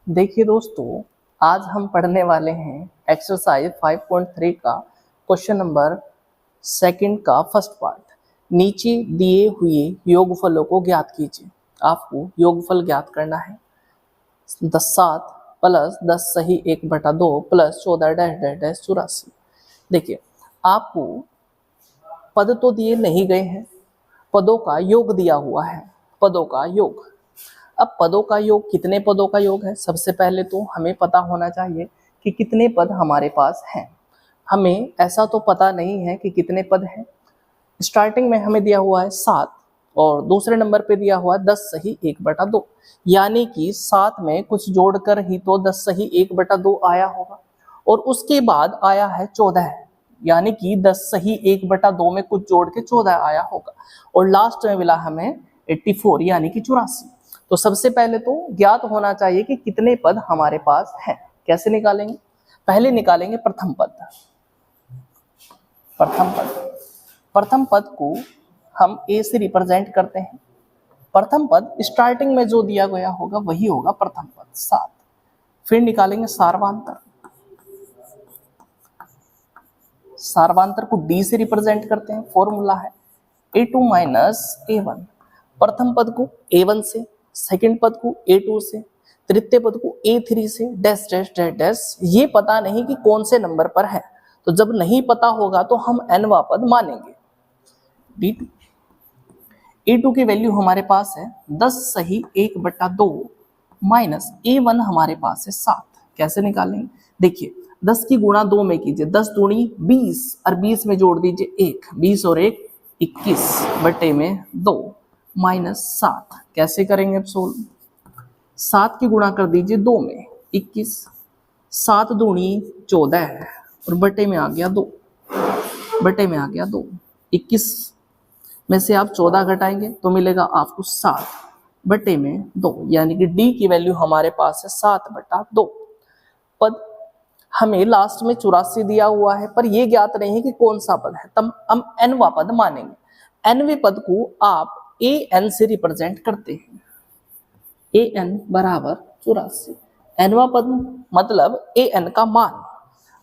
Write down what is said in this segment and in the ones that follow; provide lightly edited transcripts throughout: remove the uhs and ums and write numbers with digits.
देखिए दोस्तों, आज हम पढ़ने वाले हैं एक्सरसाइज 5.3 का क्वेश्चन नंबर सेकंड का फर्स्ट पार्ट। नीचे दिए हुए योगफलों को ज्ञात कीजिए। आपको योगफल ज्ञात करना है। 7 प्लस 10 सही 1/2 प्लस 14 डैश डैश डैश 84। देखिए, आपको पद तो दिए नहीं गए हैं, पदों का योग दिया हुआ है। पदों का योग। अब पदों का योग कितने पदों का योग है? सबसे पहले तो हमें पता होना चाहिए कि कितने पद हमारे पास हैं। हमें ऐसा तो पता नहीं है कि कितने पद हैं। स्टार्टिंग में हमें दिया हुआ है 7 और दूसरे नंबर पे दिया हुआ है 10 सही 1/2, यानी कि 7 में कुछ जोड़कर ही तो 10 सही 1/2 आया होगा और उसके बाद आया है 14, यानी कि 10 सही 1/2 में कुछ जोड़ के 14 आया होगा और लास्ट में मिला हमें 84 यानी कि 84। तो सबसे पहले तो ज्ञात होना चाहिए कि कितने पद हमारे पास हैं। कैसे निकालेंगे? पहले निकालेंगे प्रथम पद। प्रथम पद को हम ए से रिप्रेजेंट करते हैं। प्रथम पद स्टार्टिंग में जो दिया गया होगा वही होगा प्रथम पद 7। फिर निकालेंगे सार्वांतर। सार्वांतर को डी से रिप्रेजेंट करते हैं। फॉर्मूला है a2 माइनस a1। प्रथम पद को a1 से, सेकंड पद को a2 से, तृतीय पद को a3 से, डैश डैश डैश डैश। ये पता नहीं कि कौन से नंबर पर है, तो जब नहीं पता होगा तो हम nवा पद मानेंगे। d2 a2 की वैल्यू हमारे पास है 10 सही 1/2 माइनस a1 हमारे पास है 7। कैसे निकालेंगे? देखिए, 10 की गुणा 2 में कीजिए, 10 दूनी 20 और 20 में जोड़ दीजिए 1, 20 और 1 21 बटे में 2 माइनस 7। कैसे करेंगे अब सोल्व? 7 की गुणा कर दीजिए 2 में 21, 7 दूनी 14 है और बटे में आ गया 2, बटे में आ गया 2। 21 में से आप 14 घटाएंगे तो मिलेगा आपको 7 बटे में 2, यानी कि डी की वैल्यू हमारे पास है 7/2। पद हमें लास्ट में 84 दिया हुआ है, पर यह ज्ञात नहीं है कि कौन सा पद है, तब हम nवा पद मानेंगे। nवे पद को आप an से रिप्रेजेंट करते हैं। an बराबर 84। nवा पद मतलब an का मान।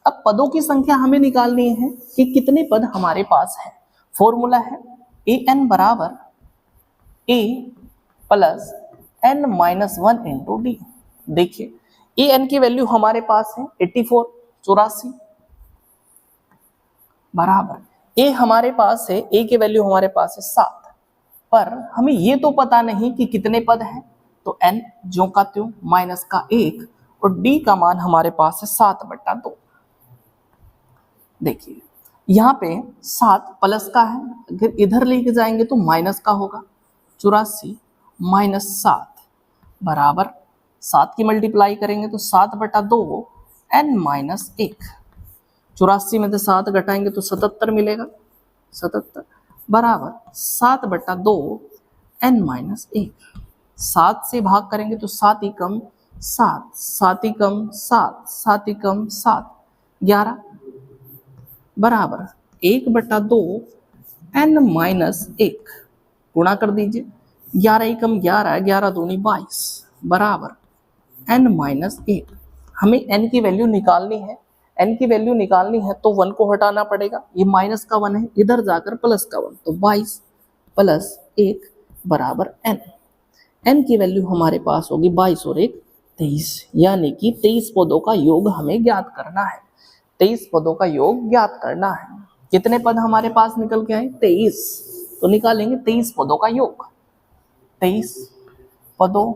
अब पदों की संख्या हमें निकालनी है कि कितने पद हमारे पास है। फॉर्मूला है an बराबर a plus n minus 1 into D. देखिए, an की वैल्यू हमारे पास है 84 बराबर a हमारे पास है, a की वैल्यू हमारे पास है 7, पर हमें ये तो पता नहीं कि कितने पद हैं, तो n ज्यों का त्यों माइनस का 1 और d का मान हमारे पास है 7/2। देखिए, यहाँ पे 7 प्लस का है, अगर इधर लेके जाएंगे तो माइनस का होगा। 84 माइनस 7 बराबर 7 की मल्टीप्लाई करेंगे तो 7/2 n माइनस 1। 84 में से 7 घटाएंगे तो 77 मिलेगा। 77 बराबर 7/2 n माइनस 1। 7 से भाग करेंगे तो 7 ही कम 7, 7 ही कम 7, 7 ही कम 7, 11 बराबर 1/2 n माइनस 1। गुणा कर दीजिए, 11 ही कम 11, 11 दूनी 22 बराबर n माइनस 1। हमें n की वैल्यू निकालनी है। n की वैल्यू निकालनी है तो 1 को हटाना पड़ेगा। ये माइनस का 1 है, इधर जाकर प्लस का 1, तो 22 प्लस 1 बराबर n। n की वैल्यू हमारे पास होगी 22 और 1 23, यानी कि 23 पदों का योग हमें ज्ञात करना है। 23 पदों का योग ज्ञात करना है। कितने पद हमारे पास निकल के आए? 23। तो निकालेंगे 23 पदों का योग। 23 पदों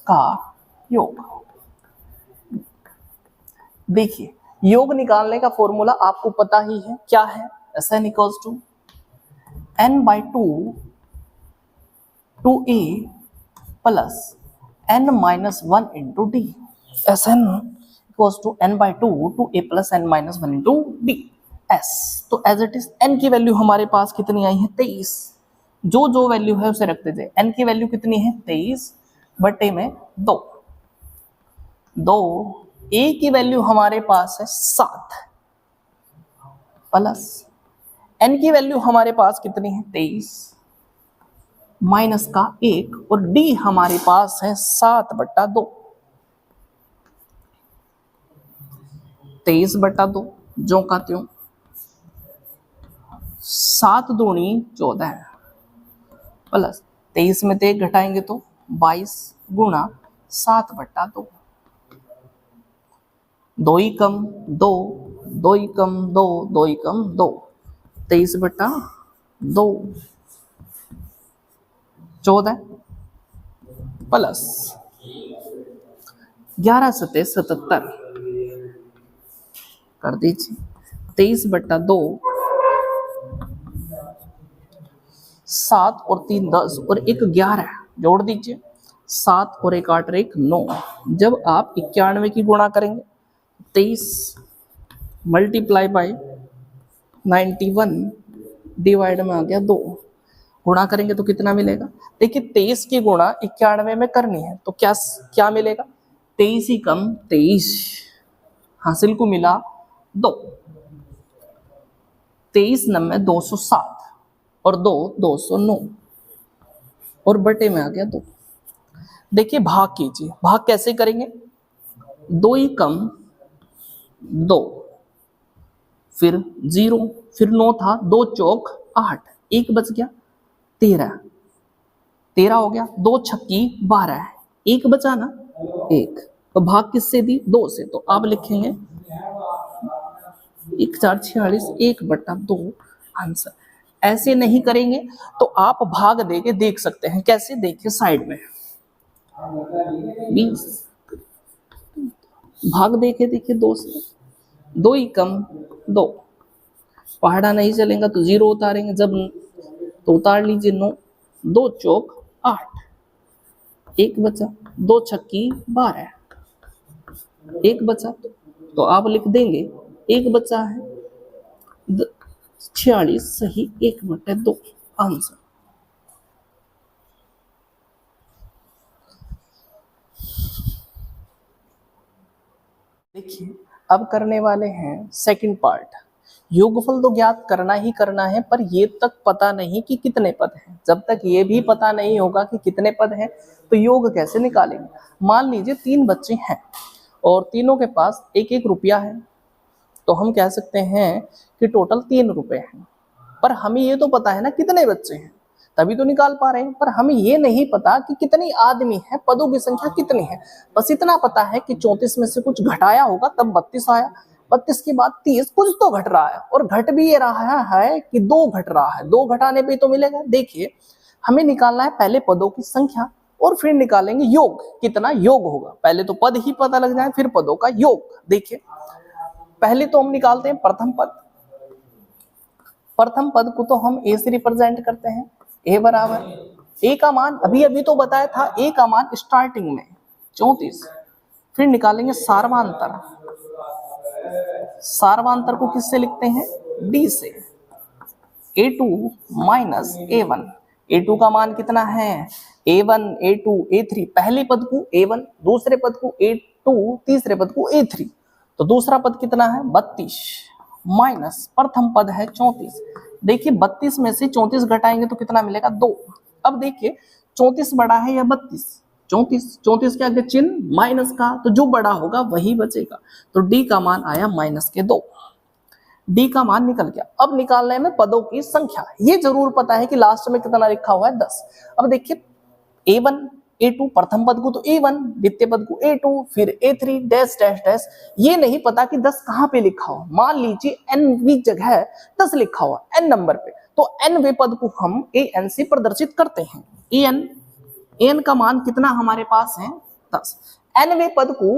का योग। देखिए, योग निकालने का फॉर्मूला आपको पता ही है, क्या है? Sn equals to n/2 2a plus n minus 1 into D. Sn equals to n/2 2a plus n minus 1 into D s। तो एज इट इज n की वैल्यू हमारे पास कितनी आई है? 23। जो वैल्यू है उसे रख दीजिए। n की वैल्यू कितनी है? 23 बटे में 2। a की वैल्यू हमारे पास है 7 प्लस n की वैल्यू हमारे पास कितनी है? 23 माइनस का 1 और डी हमारे पास है 7/2, 23/2 जो का त्यों, 7 दूनी 14 प्लस 23 में से 1 घटाएंगे तो 22 गुणा 7/2, 2 ही कम 2, 2 ही कम 2, 2 ही कम 2, 23/2 14 प्लस 11 सते 77 कर दीजिए, 23/2, 7 और 3 10 और 1 11 जोड़ दीजिए, 7 और 1 8 और 1 9। जब आप 91 की गुणा करेंगे 23 मल्टीप्लाई बाय 91 डिवाइड में आ गया 2, गुणा करेंगे तो कितना मिलेगा। देखिए 23 की गुणा 91 में करनी है तो क्या क्या मिलेगा, 23 ही कम 23, हासिल को मिला 2, 23 9 207 और 2 209 और बटे में आ गया 2। देखिए भाग कीजिए, भाग कैसे करेंगे, 2 ही कम 2, फिर 0, फिर 9 था, 2 चौक 8, 1 बच गया 13, 13 हो गया, 2 छक्की 12, 1 बचा ना 1, तो भाग किससे दी, 2 से, तो आप लिखेंगे 1 4 46 1/2 आंसर। ऐसे नहीं करेंगे तो आप भाग दे के देख सकते हैं, कैसे, देखिए साइड में 20 भाग देके देखिए 2 से, 2 ही कम 2, पहाड़ा नहीं चलेगा तो 0 उतारेंगे, जब तो उतार लीजिए 9, 2 चौक 8, 1 बचा, 2 छक्की 12, 1 बचा तो आप लिख देंगे 1 बचा है 46 सही 1/2 आंसर। देखिए अब करने वाले हैं सेकंड पार्ट। योगफल तो ज्ञात करना ही करना है, पर ये तक पता नहीं कि कितने पद हैं। जब तक ये भी पता नहीं होगा कि कितने पद हैं तो योग कैसे निकालेंगे। मान लीजिए 3 बच्चे हैं और तीनों के पास 1-1 रुपया है, तो हम कह सकते हैं कि टोटल 3 रुपए हैं। पर हमें ये तो पता है ना कितने बच्चे हैं, तभी तो निकाल पा रहे हैं, पर हमें ये नहीं पता कि कितनी आदमी है, पदों की संख्या कितनी है। बस इतना पता है कि 34 में से कुछ घटाया होगा तब 32 आया, 32 के बाद 30, कुछ तो घट रहा है, और घट भी ये रहा है कि 2 घट रहा है, 2 घटाने पे तो मिलेगा। देखिए हमें निकालना है पहले पदों की संख्या और फिर निकालेंगे योग, कितना योग होगा। पहले तो पद ही पता लग जाए फिर पदों का योग। देखिए पहले तो हम निकालते हैं प्रथम पद। प्रथम पद को तो हम ए से रिप्रेजेंट करते हैं, ए बराबर ए का मान अभी अभी तो बताया था, ए का मान स्टार्टिंग में 34, फिर निकालेंगे सार्वांतर। सार्वांतर को किससे लिखते हैं, डी से, a2 माइनस a1। a2 का मान कितना है, a1 a2 a3, पहले पद को a1, दूसरे पद को a2, तीसरे पद को a3, तो दूसरा पद कितना है 32 माइनस प्रथम पद है 34। देखिए 32 में से 34 घटाएंगे तो कितना मिलेगा 2। अब देखिए 34 बड़ा है या 32, 34 के आगे चिन्ह माइनस का, तो जो बड़ा होगा वही बचेगा, तो डी का मान आया -2, डी का मान निकल गया। अब निकालने में पदों की संख्या, ये जरूर पता है कि लास्ट में कितना लिखा हुआ है 10। अब देखिए a1 a2, प्रथम पद को तो a1, द्वितीय पद को a2, फिर a3 डैश डैश डैश, ये नहीं पता कि 10 कहाँ पे लिखा हो। मान लीजिए n जगह 10 लिखा हुआ n नंबर पे, तो nवे पद को हम an से प्रदर्शित करते हैं। an का मान कितना हमारे पास है 10, nवे पद को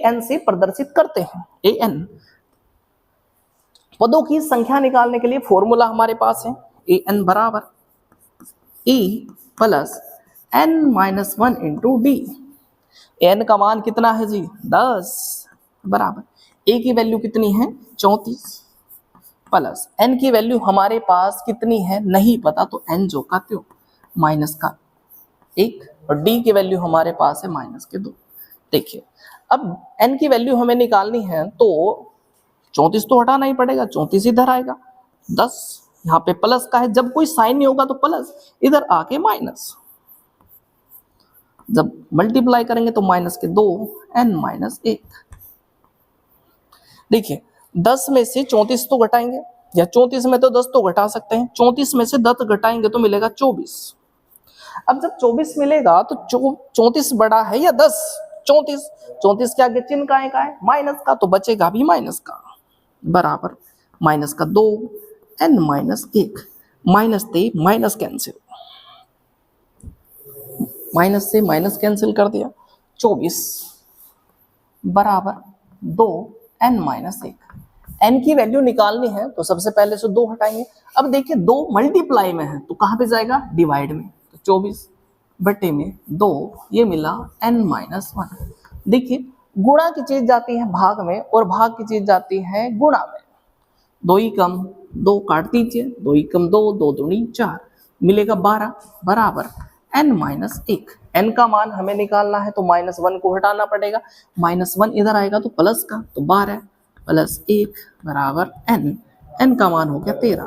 an से प्रदर्शित करते हैं an। पदों की संख्या निकालने के लिए फॉर्मूला हमारे पास है an बराबर e plus n-1 into D. n का मान कितना है जी 10, बराबर a की वैल्यू कितनी है 34, प्लस n की वैल्यू हमारे पास कितनी है नहीं पता, तो n जो का त्यों माइनस का 1, और d की वैल्यू हमारे पास है -2। देखिए अब n की वैल्यू हमें निकालनी है तो 34 तो हटाना ही पड़ेगा, 34 इधर आएगा, 10 यहाँ पे प्लस का है, जब कोई साइन नहीं होगा तो प्लस, इधर आके माइनस, जब मल्टीप्लाई करेंगे तो माइनस के 2 n माइनस 1। देखिए 10 में से 34 तो घटाएंगे, या 34 में तो 10 तो घटा सकते हैं, 34 में से 10 घटाएंगे तो मिलेगा 24। अब जब 24 मिलेगा तो 34 बड़ा है या 10? 34 के आगे चिन्ह का है माइनस का, तो बचेगा भी माइनस का, बराबर माइनस का 2 n माइनस 1, माइनस से माइनस कैंसिल, माइनस से माइनस कैंसिल कर दिया, 24 बराबर 2 n माइनस 1। n की वैल्यू निकालनी है तो सबसे पहले से 2 हटाएंगे। अब देखिए 2 मल्टीप्लाई में है तो कहाँ पे जाएगा? डिवाइड में, तो 24 बटे में 2, ये मिला n माइनस 1। देखिए गुणा की चीज जाती है भाग में और भाग की चीज जाती है गुणा में। 2 ही कम 2 काट दीजिए, 2 ही कम 2, 2 दूनी 4, मिलेगा 12 बराबर n माइनस 1। n का मान हमें निकालना है तो माइनस 1 को हटाना पड़ेगा, माइनस 1 इधर आएगा तो प्लस का, तो 12 प्लस 1 बराबर n, n का मान हो गया 13।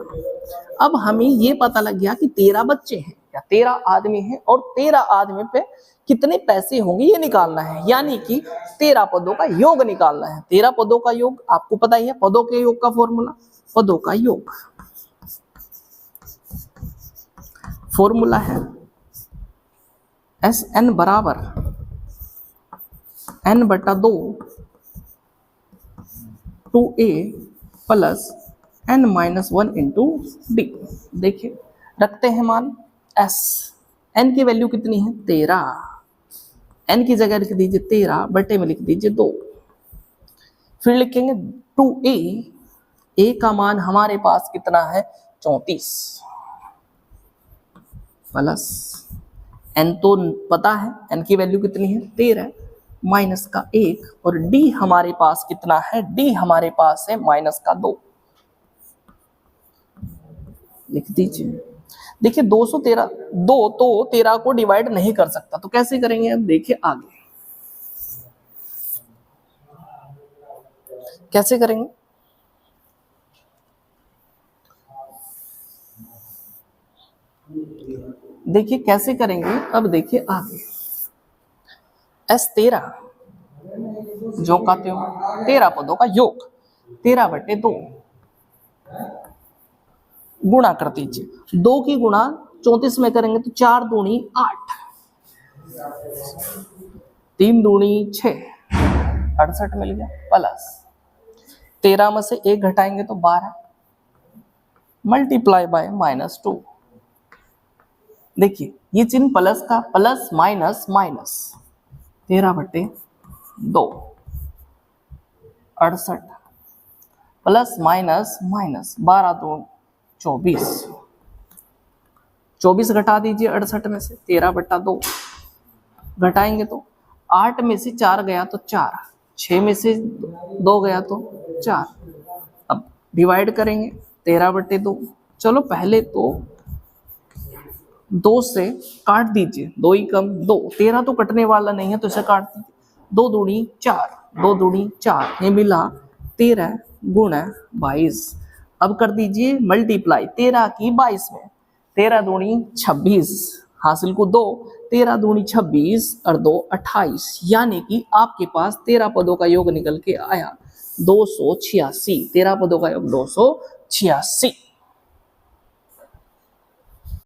अब हमें ये पता लग गया कि 13 बच्चे हैं या 13 आदमी हैं और 13 आदमी पे कितने पैसे होंगे ये निकालना है, यानी कि 13 पदों का योग निकालना है। 13 पदों का योग आपको पता ही है, पदों के योग का फॉर्मूला, पदों का योग फॉर्मूला है एस एन बराबर n बटा 2 2a plus n minus 1 into D. देखिए रखते हैं मान s, n की वैल्यू कितनी है? 13, n की जगह लिख दीजिए 13 बटे में लिख दीजिए 2, फिर लिखेंगे 2a, a का मान हमारे पास कितना है? 34 प्लस n तो पता है n की वैल्यू कितनी है? 13 माइनस का 1, और d हमारे पास कितना है? d हमारे पास है माइनस का 2, लिख दीजिए। देखिए 213 2 तो 13 को डिवाइड नहीं कर सकता, तो कैसे करेंगे? अब देखिए आगे कैसे करेंगे। देखिए कैसे करेंगे, अब देखिए आगे s 13 जो कहते हो 13 पदों का योग 13 बटे 2 गुणा कर दीजिए। 2 की गुणा 34 में करेंगे तो 4 दूनी 8, 3 दूनी 6, 68 मिल गया, प्लस 13 में से 1 घटाएंगे तो 12 मल्टीप्लाई बाय माइनस 2। देखिए ये चिन्ह प्लस का, प्लस माइनस माइनस, 13 बटे 2 68 प्लस माइनस माइनस 12 2 24, 24 घटा दीजिए 68 में से, 13 बटा 2 घटाएंगे तो 8 में से 4 गया तो 4, 6 में से 2 गया तो 4। अब डिवाइड करेंगे 13 बटे 2, चलो पहले तो 2 से काट दीजिए, 2 ही कम 2, 13 तो कटने वाला नहीं है तो इसे काट दीजिए, 2 दूनी 4, 2 दूनी 4, ये मिला 13 गुणा 22। अब कर दीजिए मल्टीप्लाई 13 की 22 में, 13 दूनी 26, हासिल को 2, 13 दूनी 26 और 2 28, यानी कि आपके पास 13 पदों का योग निकल के आया 286। 13 पदों का योग 286।